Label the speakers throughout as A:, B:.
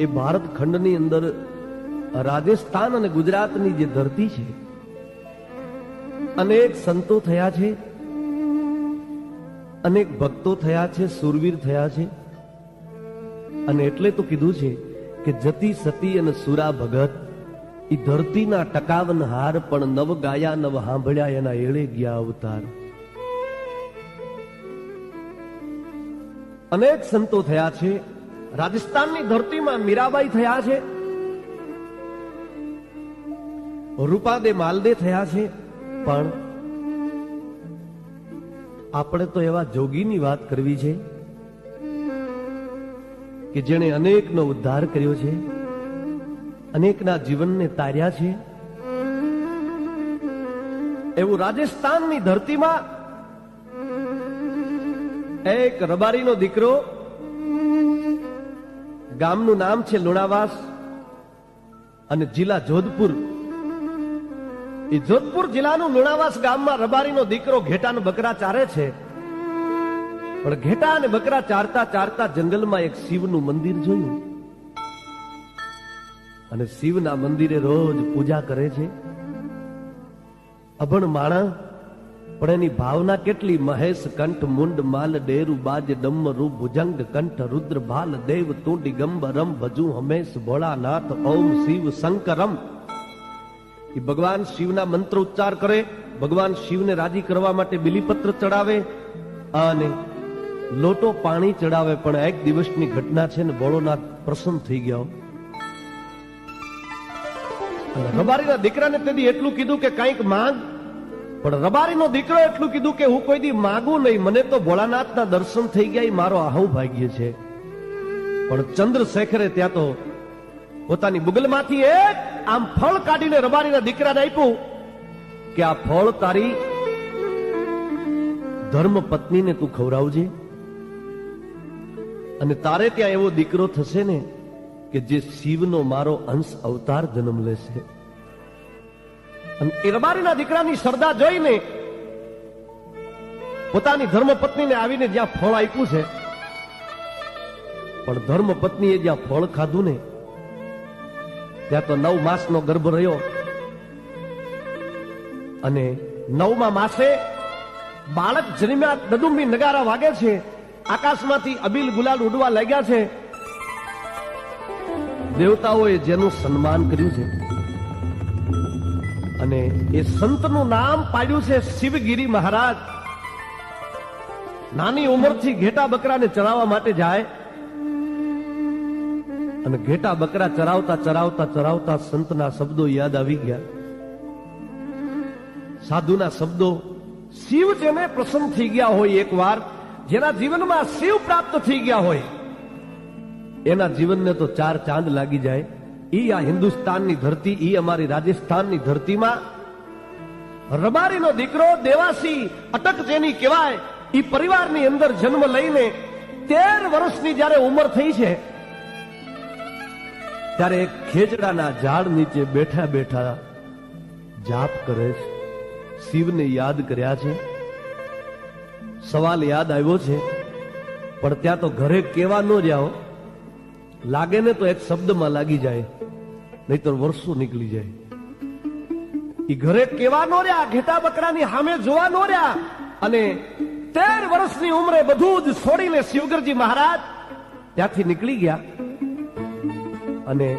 A: એ ભારત ખંડની અંદર રાજસ્થાન અને ગુજરાતની જે ધરતી છે, અનેક સંતો થયા છે, અનેક ભક્તો થયા છે, સુરવીર થયા છે. અને એટલે તો કીધું છે કે જતી સતી અને સુરા ભગત એ ધરતીના ટકાવન હાર, પણ નવ ગાયા નવ સાંભળ્યા એના એળે ગયા અવતાર. અનેક સંતો થયા છે. રાજસ્થાનની ધરતીમાં મીરાબાઈ થયા છે, રૂપાદે માલદે થયા છે. પણ આપણે તો એવા જોગીની વાત કરવી છે કે જેણે અનેકનો ઉદ્ધાર કર્યો છે, અનેકના જીવનને તાર્યા છે. એવું રાજસ્થાનની ધરતીમાં એક રબારીનો દીકરો, ગામનું નામ છે લુણાવાસ અને જિલ્લા જોધપુર. એ જોધપુર જિલ્લાનું લુણાવાસ ગામમાં રબારીનો દીકરો ઘેટાને બકરા ચારે છે. પણ ઘેટા અને બકરા ચારતા ચારતા જંગલમાં એક શિવનું મંદિર જોયું અને શિવના મંદિરે રોજ પૂજા કરે છે. અભણ માણસ પણ એની ભાવના કેટલી! મહેશ કંઠ મુંડ માલ ડેરુ બાજ ડમરુ ભુજંગ કંઠ રુદ્ર ભાલ દેવ તુંડ ગંબરમ ભજુ હમેશ ભોળાનાથ ઓમ શિવ શંકરમ. એ ભગવાન શિવના મંત્ર ઉચ્ચાર કરે, ભગવાન શિવને રાજી કરવા માટે બિલીપત્ર ચડાવે અને લોટો પાણી ચડાવે. પણ એક દિવસની ઘટના છે ને, ભોળોનાથ પ્રસન્ન થઈ ગયો. રબારીના દીકરાને તેથી એટલું કીધું કે કંઈક માંગ. પણ રબારીનો દીકરો એટલું કીધું કે હું કોઈ દી માંગુ નહીં, મને તો ભોળાનાથના દર્શન થઈ ગયા, એ મારો આહુ ભાગ્ય છે. પણ ચંદ્રશેખરે ત્યાં તો પોતાની બુગલમાંથી એક આમ ફળ કાઢીને રબારીના દીકરાને આપ્યું કે આ ફળ તારી ધર્મ પત્નીને તું ખવડાવજે, અને તારે ત્યાં એવો દીકરો થશે ને કે જે શિવનો મારો અંશ અવતાર જન્મ લેશે. અને એ રબારીના દીકરાની શ્રદ્ધા જોઈને પોતાની ધર્મપત્નીને આવીને જ્યાં ફળ આપ્યું છે, પણ ધર્મપત્નીએ જ્યાં ફળ ખાધું ને ત્યાં તો 9 માસનો ગર્ભ રહ્યો. અને 9મા માસે બાળક જન્મ્યા, દદુંબી નગારા વાગે છે, આકાશમાંથી અબીલ ગુલાલ ઉડવા લાગ્યા છે. દેવતાઓએ જેનું સન્માન કર્યું છે અને એ સંતનું નામ પાડ્યું છે શિવગીરી મહારાજ. નાની ઉંમરથી ઘેટા બકરાને ચરાવવા માટે જાય અને ઘેટા બકરા ચરાવતા ચરાવતા ચરાવતા સંતના શબ્દો યાદ આવી ગયા, સાધુના શબ્દો. શિવ જેને પ્રસન્ન થઈ ગયા હોય, એકવાર જેના જીવનમાં શિવ પ્રાપ્ત થઈ ગયા હોય, એના જીવનને તો 4 ચાંદ લાગી જાય. ઈ આ હિન્દુસ્તાનની ધરતી, ઈ અમારી રાજસ્થાનની ધરતીમાં રબારીનો દીકરો દેવાસી અટક જેની કહેવાય, ઈ પરિવારની અંદર જન્મ લઈને 13 વર્ષની જ્યારે ઉંમર થઈ છે, ત્યારે એક ખેજડાના ઝાડ નીચે બેઠા બેઠા જાપ કરે છે, શિવને યાદ કર્યા છે. સવાલ યાદ આવ્યો છે, પણ ત્યાં તો ઘરે કેવા ન જાઓ, લાગે ને તો એક શબ્દમાં લાગી જાય, નહીતર વર્ષો નીકળી જાય. ઈ ઘરે કેવા નો રહ્યા, ઘેટા બકરાની સામે જોવા નો રહ્યા, અને 13 વર્ષની ઉંમરે બધું જ છોડીને શિવગરજી મહારાજ ત્યાંથી નીકળી ગયા. અને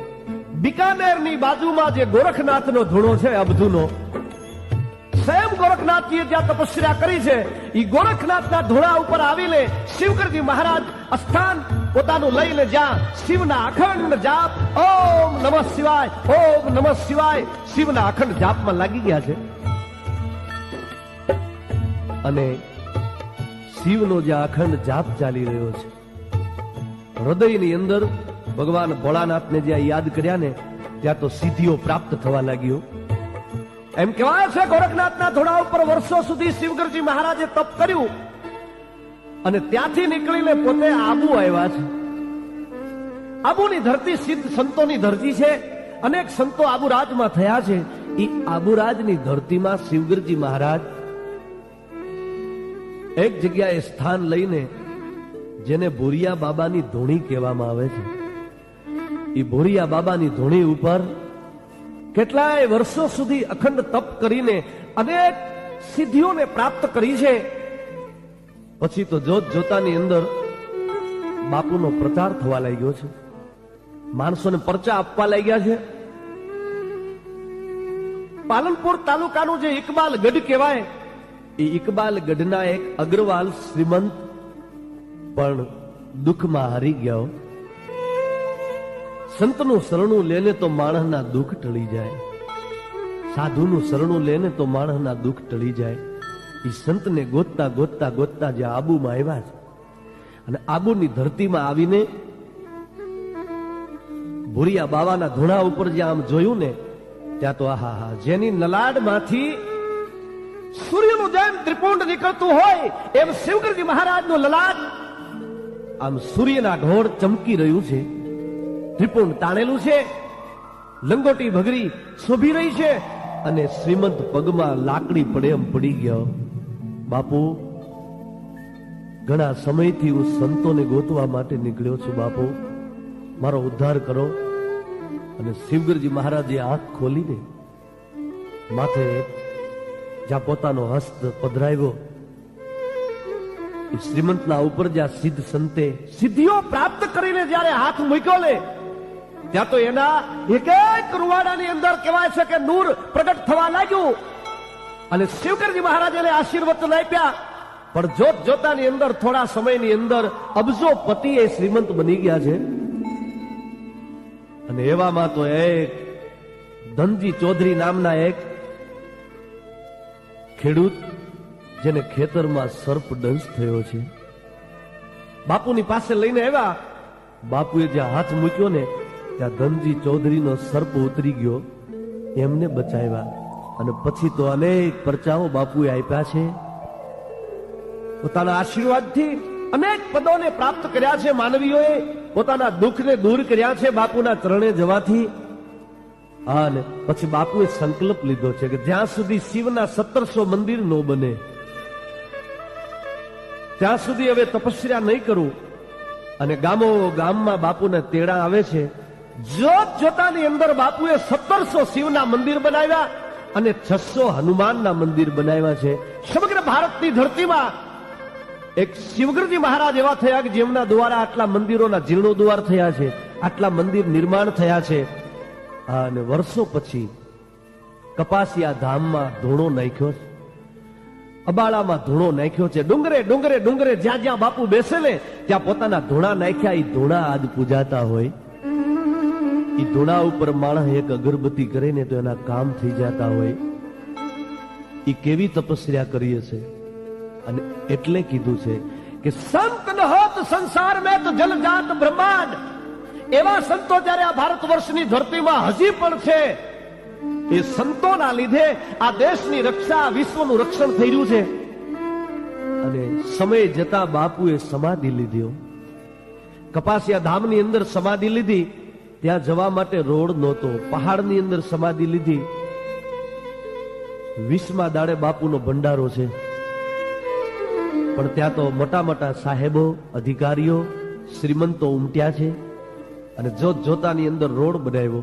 A: બિકાનેરની બાજુમાં જે ગોરખનાથનો ધૂણો છે, અબધુનો, સ્વયં ગોરખનાથજીએ જ્યાં તપસ્યા કરી છે, એ ગોરખનાથના ધૂણા ઉપર આવીને શિવગરજી મહારાજ સ્થાન પોતાનું લઈને જ્યાં શિવના અખંડ જાપ, ઓમ નમઃ શિવાય, ઓમ નમઃ શિવાય, શિવના અખંડ જાપમાં લાગી ગયા છે. અને શિવનો જ્યાં અખંડ જાપ ચાલી રહ્યો છે, હૃદયની અંદર ભગવાન ભોળાનાથને જ્યાં યાદ કર્યા ને, ત્યાં તો સિદ્ધિઓ પ્રાપ્ત થવા લાગ્યો. એમ કહેવાય છે ગોરખનાથના ધોળા ઉપર વર્ષો સુધી શિવગરજી મહારાજે તપ કર્યું અને ત્યાંથી નીકળીને પોતે આબુ આવ્યા છે. આબુની ધરતી સિદ્ધ સંતોની ધરતી છે. અનેક સંતો આબુરાજમાં થયા છે. એ આબુરાજની ધરતીમાં શિવગરજી મહારાજ એક જગ્યાએ સ્થાન લઈને, જેને ભુરિયા બાબાની ધૂણી કહેવામાં આવે છે, એ ભોરિયા બાબાની ધૂણી ઉપર કેટલાય વર્ષો સુધી અખંડ તપ કરીને અનેક સિદ્ધિઓને પ્રાપ્ત કરી છે. પછી તો જોત જોતાની અંદર બાપુનો પ્રચાર થવા લાગ્યો છે, માણસોને પરચા આપવા લાગ્યા છે. પાલનપુર તાલુકાનું જે ઇકબાલ ગઢ કહેવાય, એ ઇકબાલ ગઢના એક અગ્રવાલ શ્રીમંત પણ દુઃખમાં હારી ગયા. સંતનું શરણું લેને તો માણસના દુઃખ ટળી જાય, સાધુનું શરણું લેને તો માણસના દુઃખ ટળી જાય. એ સંતને ગોતતા ગોતતા ગોતતા જે આબુમાં આવ્યા છે, અને આબુની ધરતીમાં આવીને ભૂરિયા બાવાના ધૂણા ઉપર જ્યાં આમ જોયું ને, ત્યાં તો આહા, જેની નલાડમાંથી સૂર્યનું જેમ ત્રિપુંડ નીકળતું હોય એમ શિવગરજી મહારાજનું લલાટ આમ સૂર્યના ઢોળ ચમકી રહ્યું છે. ત્રિપુંડ તાણેલું છે, લંગોટી ભગરી શોભી રહી છે, અને શ્રીમંત પગમાં લાકડી પડે એમ પડી ગયો. બાપુ, ઘણા સમયથી હું સંતોને ગોતવા માટે નીકળ્યો છું. બાપુ, મારો ઉદ્ધાર કરો. અને શિવગરજી મહારાજે આંખ ખોલીને માથે જ્યાં પોતાનો હસ્ત પધરાવ્યો, એ શ્રીમંતના ઉપર જ્યાં સિદ્ધ સંતે સિદ્ધિઓ પ્રાપ્ત કરીને જ્યારે હાથ મૂક્યો ને, ત્યાં તો એના એક એક રૂવાડાની અંદર કહેવાય છે કે નૂર પ્રગટ થવા લાગ્યું. અને શિવગરજી મહારાજે આશીર્વચન આપ્યા. પણ જોત જોતાની અંદર થોડા સમયની અંદર અબજો પતિ એ શ્રીમંત બની ગયા છે. અને એવામાં તો એક ધનજી ચૌધરી નામના એક ખેડૂત, જેને ખેતરમાં સર્પ દંશ થયો છે, બાપુની પાસે લઈને આવ્યા. બાપુએ જ્યાં હાથ મૂક્યો ને, ત્યાં ધનજી ચૌધરીનો સર્પ ઉતરી ગયો, એમને બચાવ્યા. અને પછી તો અનેક પરચાઓ બાપુએ આપ્યા છે. પોતાના આશીર્વાદથી અનેક પદોને પ્રાપ્ત કર્યા છે. માનવીઓએ પોતાના દુઃખને દૂર કર્યા છે બાપુના ચરણે જવાથી. અને પછી બાપુએ સંકલ્પ લીધો છે કે જ્યાં સુધી શિવના 1700 મંદિર ન બને ત્યાં સુધી હવે તપસ્યા નહીં કરું. અને ગામો ગામમાં બાપુને તેડા આવે છે. જોત જોતાની અંદર બાપુએ 1700 શિવના મંદિર બનાવ્યા અને 600 હનુમાનના મંદિર બનાવ્યા છે. સમગ્ર ભારતની ધરતીમાં એક શિવગરજી મહારાજ એવા થયા કે જેમના દ્વારા આટલા મંદિરોના જીર્ણોદ્વાર થયા છે, આટલા મંદિર નિર્માણ થયા છે. અને વર્ષો પછી કપાસિયા ધામમાં ધૂણો નાખ્યો છે, અબાળામાં ધૂણો નાખ્યો છે. ડુંગરે ડુંગરે ડુંગરે જ્યાં જ્યાં બાપુ બેસે ને, ત્યાં પોતાના ધૂણા નાખ્યા. એ ધૂણા આજ પૂજાતા હોય. એ ધૂણા ઉપર માણસ એક અગરબત્તી કરે ને તો એના કામ થઈ જતા હોય. એ કેવી તપસ્યા કરીએ છે. અને એટલે કીધું છે કે સંત ન હોત સંસાર મેં તો જલજાત બ્રહ્માંડ. એવા સંતો જ્યારે આ ભારત વર્ષની ધરતીમાં હજી પણ છે, એ સંતોના લીધે આ દેશની રક્ષા, વિશ્વનું રક્ષણ થઈ રહ્યું છે. અને સમય જતા બાપુએ સમાધિ લીધી. કપાસિયા ધામની અંદર સમાધિ લીધી. ત્યાં જવા માટે રોડ નહોતો, પહાડની અંદર સમાધિ લીધી. 20મા દાડે બાપુનો ભંડારો છે. પણ ત્યાં તો મોટા મોટા સાહેબો, અધિકારીઓ, શ્રીમંતો ઉમટ્યા છે. અને જોત જોતાની અંદર રોડ બનાવ્યો.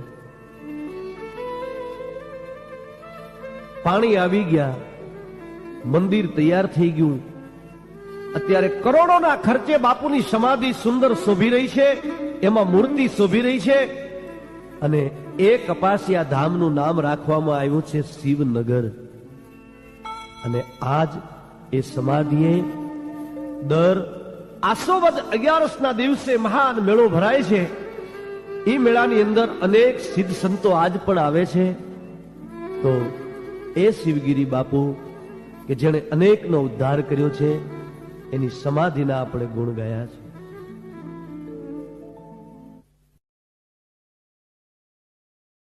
A: પાણી આવી ગયા, મંદિર તૈયાર થઈ ગયું. અત્યારે કરોડોના ખર્ચે બાપુની સમાધિ સુંદર શોભી રહી છે, એમાં મૂર્તિ શોભી રહી છે. અને એ કપાસિયા ધામનું નામ રાખવામાં આવ્યું છે શિવનગર. અને આજ એ સમાધિએ દર આસોવદ 11ના દિવસે મહાન મેળો ભરાય છે. એ મેળાની અંદર અનેક સિદ્ધ સંતો આજ પણ આવે છે. તો એ શિવગીરી બાપુ કે જેણે અનેકનો ઉદ્ધાર કર્યો છે, એની સમાધિના આપણે ગુણ ગાયા છે.